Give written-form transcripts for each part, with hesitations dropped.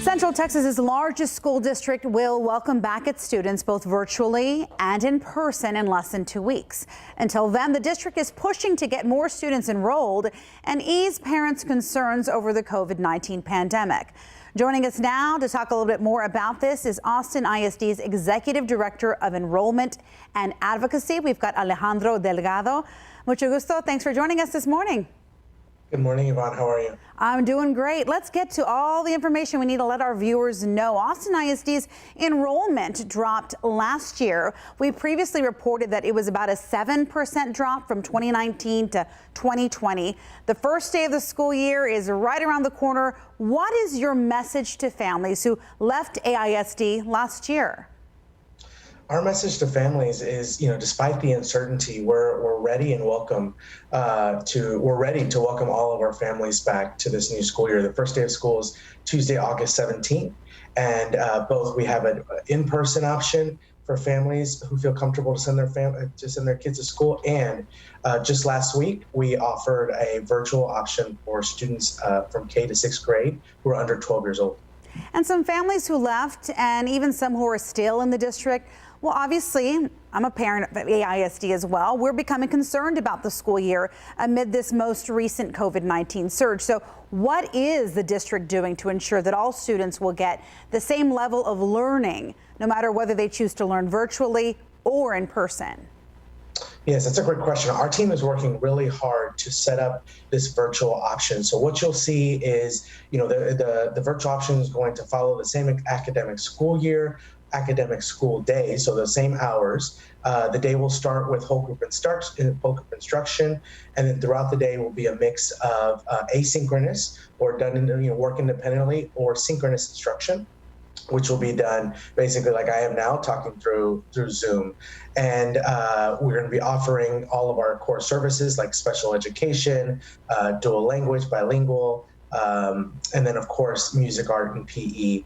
Central Texas's largest school district will welcome back its students both virtually and in person in less than 2 weeks. Until then, the district is pushing to get more students enrolled and ease parents' concerns over the COVID-19 pandemic. Joining us now to talk a little bit more about this is Austin ISD's Executive Director of Enrollment and Advocacy. We've got Alejandro Delgado. Mucho gusto. Thanks for joining us this morning. Good morning, Yvonne. How are you? I'm doing great. Let's get to all the information we need to let our viewers know. Austin ISD's enrollment dropped last year. We previously reported that it was about a 7% drop from 2019 to 2020. The first day of the school year is right around the corner. What is your message to families who left AISD last year? Our message to families is, despite the uncertainty, we're ready and we're ready to welcome all of our families back to this new school year. The first day of school is Tuesday, August 17th, and we have an in-person option for families who feel comfortable to send their kids to school. And just last week, we offered a virtual option for students from K to 6th grade who are under 12 years old. And some families who left, and even some who are still in the district. Well, obviously, I'm a parent of AISD as well. We're becoming concerned about the school year amid this most recent COVID-19 surge. So what is the district doing to ensure that all students will get the same level of learning, no matter whether they choose to learn virtually or in person? Yes, that's a great question. Our team is working really hard to set up this virtual option. So what you'll see is, the virtual option is going to follow the same academic school year, academic school day, so the same hours. The day will start with whole group instruction, and then throughout the day will be a mix of asynchronous or done in work independently, or synchronous instruction, which will be done basically like I am now, talking through Zoom. And we're going to be offering all of our core services like special education, dual language, bilingual, and then of course music, art, and PE.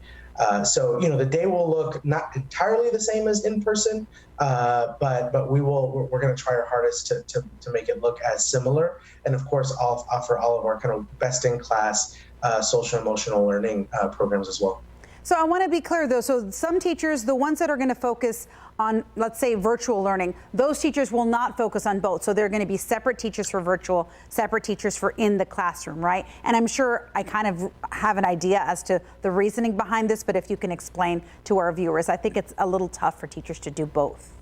So the day will look not entirely the same as in person, but we're going to try our hardest to make it look as similar, and of course I'll offer all of our kind of best in class social and emotional learning programs as well. So I want to be clear, though. So some teachers, the ones that are going to focus on, let's say, virtual learning, those teachers will not focus on both. So they're going to be separate teachers for virtual, separate teachers for in the classroom, right? And I'm sure I kind of have an idea as to the reasoning behind this, but if you can explain to our viewers, I think it's a little tough for teachers to do both.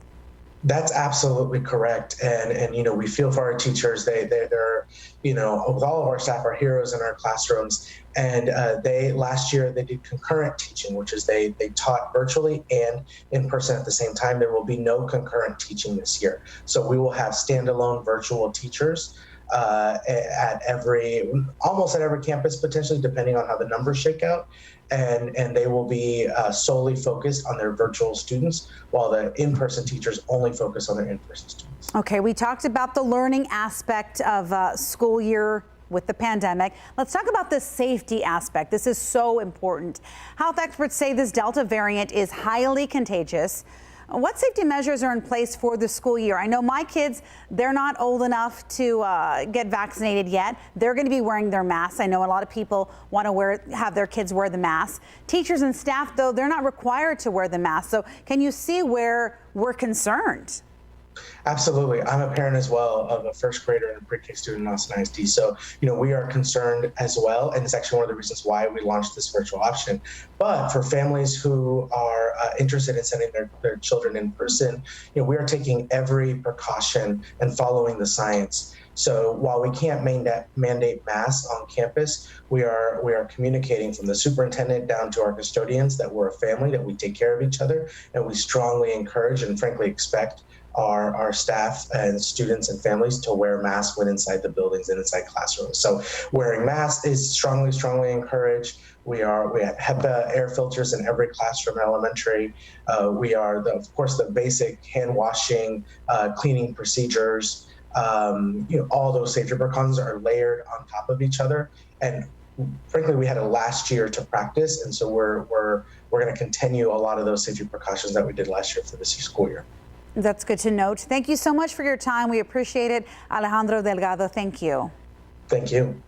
That's absolutely correct. And we feel for our teachers. They're with all of our staff are heroes in our classrooms. And last year they did concurrent teaching, which is they taught virtually and in person at the same time. There will be no concurrent teaching this year. So we will have standalone virtual teachers almost at every campus, potentially, depending on how the numbers shake out. And they will be solely focused on their virtual students, while the in-person teachers only focus on their in-person students. Okay, we talked about the learning aspect of school year with the pandemic. Let's talk about the safety aspect. This is so important. Health experts say this Delta variant is highly contagious. What safety measures are in place for the school year? I know my kids, they're not old enough to get vaccinated yet. They're going to be wearing their masks. I know a lot of people want to have their kids wear the mask. Teachers and staff, though, they're not required to wear the mask. So can you see where we're concerned? Absolutely. I'm a parent as well of a first grader and a pre-K student in Austin ISD. So, we are concerned as well. And it's actually one of the reasons why we launched this virtual option. But for families who are interested in sending their children in person, we are taking every precaution and following the science. So while we can't mandate masks on campus, we are communicating from the superintendent down to our custodians that we're a family, that we take care of each other, and we strongly encourage and frankly expect our staff and students and families to wear masks when inside the buildings and inside classrooms. So wearing masks is strongly encouraged. We have HEPA air filters in every classroom in elementary. We are, of course, the basic hand washing, cleaning procedures. All those safety precautions are layered on top of each other. And frankly, we had a last year to practice, and so we're going to continue a lot of those safety precautions that we did last year for this school year. That's good to note. Thank you so much for your time. We appreciate it. Alejandro Delgado, thank you. Thank you.